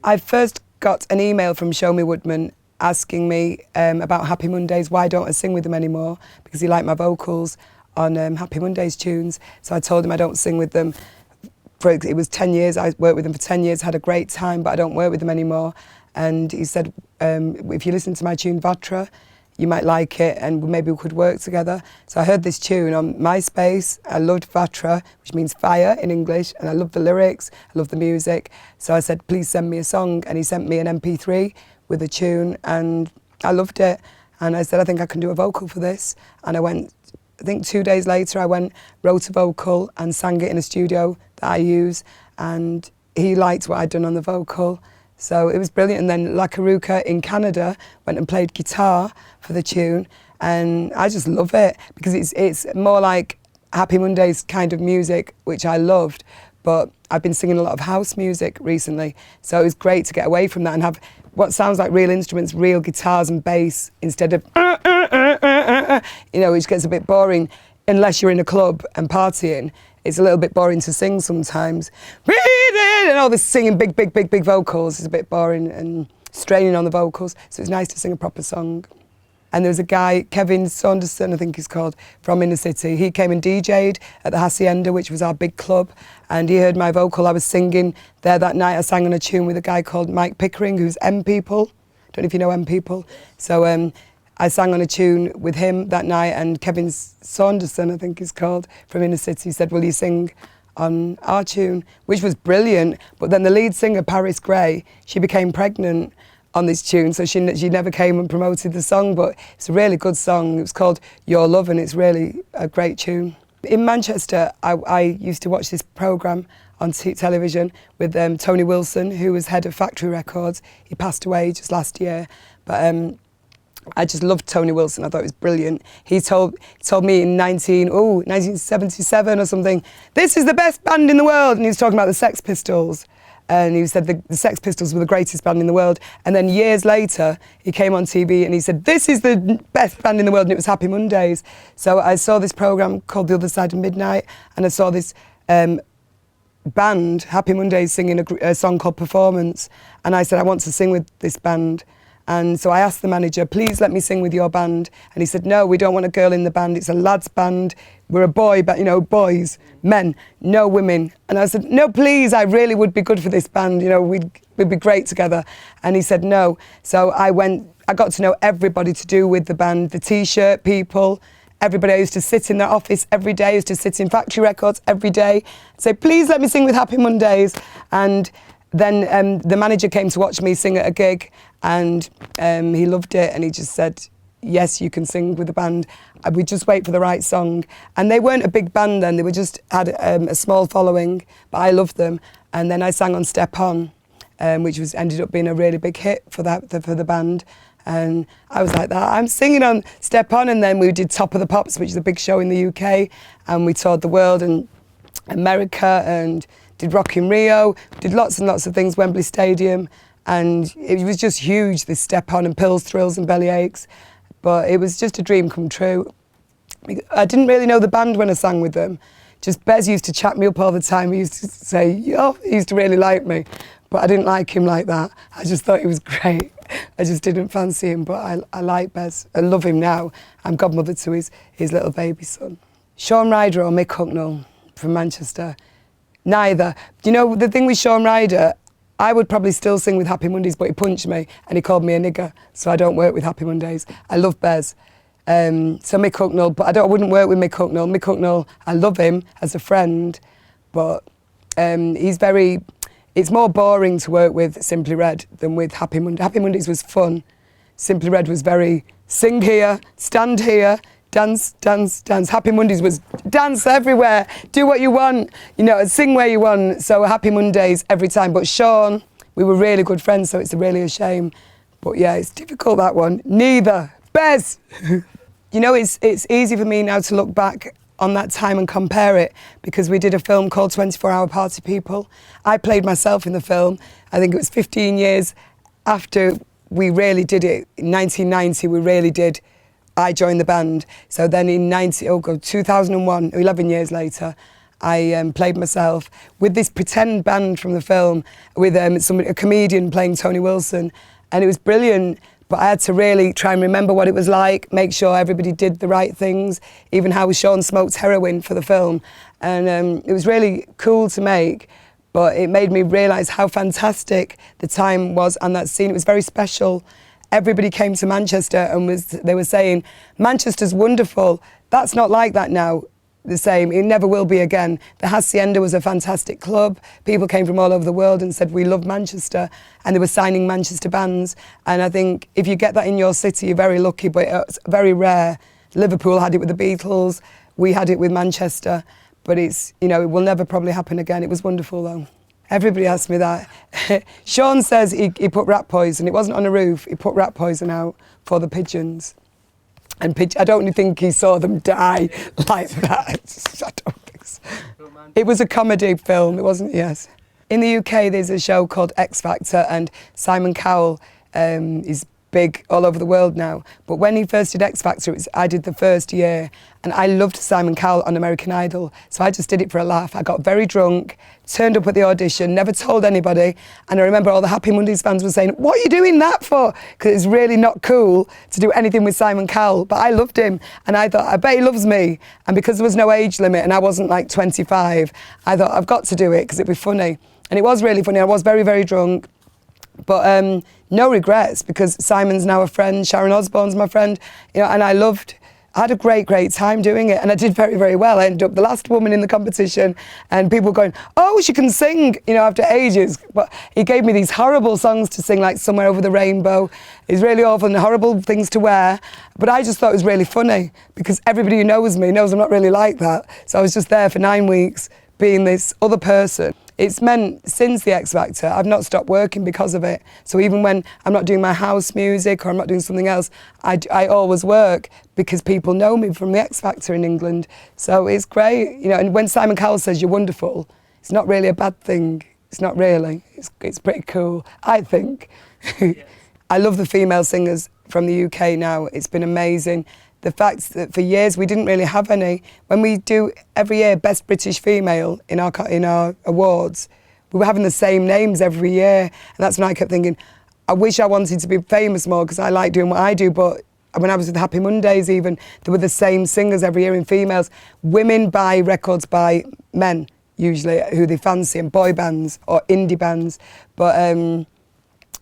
I first got an email from Show Me Woodman asking me about Happy Mondays, why don't I sing with them anymore, because he liked my vocals on Happy Mondays tunes. So I told him I don't sing with them. It was 10 years, I worked with them for 10 years, had a great time, but I don't work with them anymore. And he said, if you listen to my tune Vatra, you might like it and maybe we could work together. So I heard this tune on MySpace. I loved Vatra, which means fire in English, and I loved the lyrics, I loved the music. So I said, please send me a song, and he sent me an MP3 with a tune, and I loved it. And I said, I think I can do a vocal for this. And I went, I think 2 days later, I went, wrote a vocal and sang it in a studio that I use, and he liked what I'd done on the vocal. So it was brilliant. And then Lakaruka in Canada went and played guitar for the tune, and I just love it because it's more like Happy Mondays kind of music, which I loved, but I've been singing a lot of house music recently, so it was great to get away from that and have what sounds like real instruments, real guitars and bass, instead of you know, which gets a bit boring unless you're in a club and partying. It's a little bit boring to sing sometimes. And all this singing big vocals is a bit boring and straining on the vocals. So it's nice to sing a proper song. And there was a guy, Kevin Saunderson, I think he's called, from Inner City. He came and DJ'd at the Hacienda, which was our big club. And he heard my vocal. I was singing there that night. I sang on a tune with a guy called Mike Pickering, who's M People. Don't know if you know M People. So I sang on a tune with him that night, and Kevin Saunderson, I think he's called, from Inner City, said, will you sing on our tune? Which was brilliant. But then the lead singer, Paris Gray, she became pregnant on this tune, so she never came and promoted the song, but it's a really good song. It was called Your Love, and it's really a great tune. In Manchester, I used to watch this programme on television with Tony Wilson, who was head of Factory Records. He passed away just last year, but I just loved Tony Wilson. I thought it was brilliant. He told me in 1977 or something, this is the best band in the world, and he was talking about the Sex Pistols. And he said the Sex Pistols were the greatest band in the world. And then years later, he came on TV and he said, this is the best band in the world, and it was Happy Mondays. So I saw this programme called The Other Side of Midnight, and I saw this band, Happy Mondays, singing a song called Performance. And I said, I want to sing with this band. And so I asked the manager, please let me sing with your band. And he said, no, we don't want a girl in the band. It's a lads band. We're a boy, but you know, boys, men, no women. And I said, no, please, I really would be good for this band. You know, we'd be great together. And he said, no. So I got to know everybody to do with the band, the T-shirt people, everybody. I used to sit in their office every day. I used to sit in Factory Records every day, say, please let me sing with Happy Mondays. And then the manager came to watch me sing at a gig, and he loved it, and he just said, yes, you can sing with the band. We just wait for the right song. And they weren't a big band then, they were just had a small following, but I loved them. And then I sang on Step On, which ended up being a really big hit for the band. And I was like that, I'm singing on Step On. And then we did Top of the Pops, which is a big show in the UK, and we toured the world and America, and did Rock in Rio, did lots and lots of things, Wembley Stadium, and it was just huge, this Step On and Pills, Thrills and Belly Aches. But it was just a dream come true. I didn't really know the band when I sang with them. Just Bez used to chat me up all the time. He used to say, yo, he used to really like me, but I didn't like him like that. I just thought he was great. I just didn't fancy him, but I like Bez. I love him now. I'm godmother to his little baby son. Shaun Ryder or Mick Hucknall from Manchester? Neither. You know, the thing with Shaun Ryder, I would probably still sing with Happy Mondays, but he punched me and he called me a nigger, so I don't work with Happy Mondays. I love Bez. So Mick Hucknall, but I wouldn't work with Mick Hucknall. Mick Hucknall, I love him as a friend, but it's more boring to work with Simply Red than with Happy Mondays. Happy Mondays was fun. Simply Red was very sing here, stand here, dance, dance, dance. Happy Mondays was dance everywhere, do what you want, you know, sing where you want. So Happy Mondays every time. But Shaun, we were really good friends, so it's really a shame. But yeah, it's difficult, that one. Neither. Bez! You know, it's easy for me now to look back on that time and compare it, because we did a film called 24 Hour Party People. I played myself in the film. I think it was 15 years after we really did it. In 1990, we really did. I joined the band. So then in 2001, 11 years later, I played myself with this pretend band from the film, with a comedian playing Tony Wilson, and it was brilliant. But I had to really try and remember what it was like, make sure everybody did the right things, even how Sean smoked heroin for the film. And it was really cool to make, but it made me realise how fantastic the time was on that scene. It was very special. Everybody came to Manchester and they were saying, Manchester's wonderful. That's not like that now, the same. It never will be again. The Hacienda was a fantastic club. People came from all over the world and said, we love Manchester. And they were signing Manchester bands. And I think if you get that in your city, you're very lucky, but it's very rare. Liverpool had it with the Beatles. We had it with Manchester. But it's, you know, it will never probably happen again. It was wonderful though. Everybody asked me that. Sean says he put rat poison. It wasn't on a roof. He put rat poison out for the pigeons. And I don't think he saw them die like that. I don't think so. It was a comedy film. It wasn't, yes. In the UK, there's a show called X Factor, and Simon Cowell is big all over the world now. But when he first did X Factor, I did the first year, and I loved Simon Cowell on American Idol. So I just did it for a laugh. I got very drunk, turned up at the audition, never told anybody. And I remember all the Happy Mondays fans were saying, what are you doing that for? Because it's really not cool to do anything with Simon Cowell. But I loved him, and I thought, I bet he loves me. And because there was no age limit and I wasn't like 25, I thought, I've got to do it because it'd be funny. And it was really funny. I was very, very drunk. But no regrets, because Simon's now a friend, Sharon Osbourne's my friend, you know, and I had a great time doing it, and I did very, very well. I ended up the last woman in the competition, and people were going, oh, she can sing, you know, after ages. But he gave me these horrible songs to sing, like Somewhere Over the Rainbow. It's really awful and horrible things to wear, but I just thought it was really funny, because everybody who knows me knows I'm not really like that. So I was just there for 9 weeks being this other person. It's meant, since the X Factor, I've not stopped working because of it. So even when I'm not doing my house music or I'm not doing something else, I always work because people know me from the X Factor in England. So it's great, you know. And when Simon Cowell says you're wonderful, it's not really a bad thing. It's not really. It's pretty cool, I think. Yes. I love the female singers from the UK now. It's been amazing. The fact that for years we didn't really have any. When we do every year Best British Female in our awards, we were having the same names every year. And that's when I kept thinking, I wish I wanted to be famous more because I like doing what I do. But when I was with Happy Mondays even, there were the same singers every year in females. Women buy records by men, usually, who they fancy, and boy bands or indie bands. But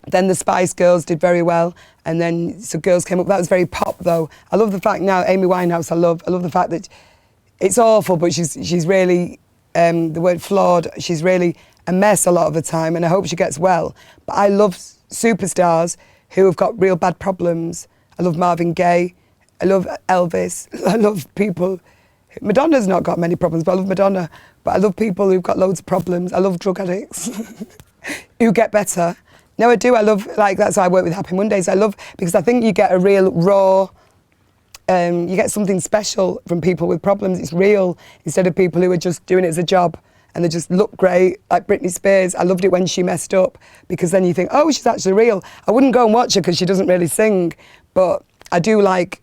then the Spice Girls did very well, and then so girls came up. That was very pop, though. I love the fact now, Amy Winehouse, I love the fact that it's awful, but she's really, the word flawed, she's really a mess a lot of the time, and I hope she gets well. But I love superstars who have got real bad problems. I love Marvin Gaye, I love Elvis, I love people. Madonna's not got many problems, but I love Madonna. But I love people who've got loads of problems. I love drug addicts who get better. No, I do. I love, like, that's why I work with Happy Mondays. I love, because I think you get a real raw, you get something special from people with problems. It's real, instead of people who are just doing it as a job and they just look great, like Britney Spears. I loved it when she messed up, because then you think, oh, she's actually real. I wouldn't go and watch her because she doesn't really sing, but I do like,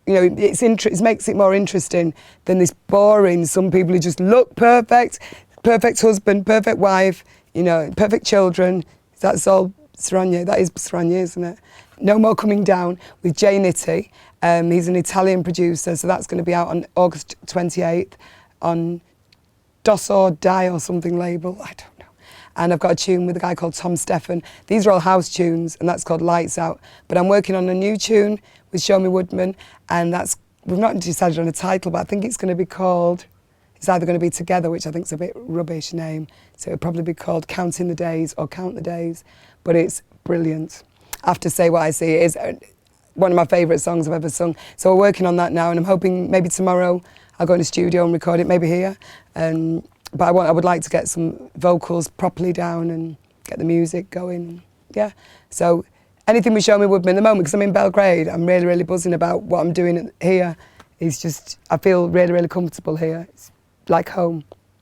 you know, it makes it more interesting than this boring, some people who just look perfect, perfect husband, perfect wife, you know, perfect children. That's all Sranye. That is Sranye, isn't it? No More Coming Down with Jay Nitti. He's an Italian producer, so that's going to be out on August 28th on Dos or Die or something label. I don't know. And I've got a tune with a guy called Tom Steffen. These are all house tunes, and that's called Lights Out. But I'm working on a new tune with Show Me Woodman, and we've not decided on a title, but I think it's going to be called, it's either going to be Together, which I think is a bit rubbish name, so it'll probably be called Counting the Days or Count the Days, but it's brilliant. I have to say what I see. It is one of my favourite songs I've ever sung. So we're working on that now, and I'm hoping maybe tomorrow I'll go in the studio and record it, maybe here. But I would like to get some vocals properly down and get the music going. Yeah, so anything with Show Me Woodman at the moment, because I'm in Belgrade, I'm really, really buzzing about what I'm doing here. It's just, I feel really, really comfortable here. It's like home.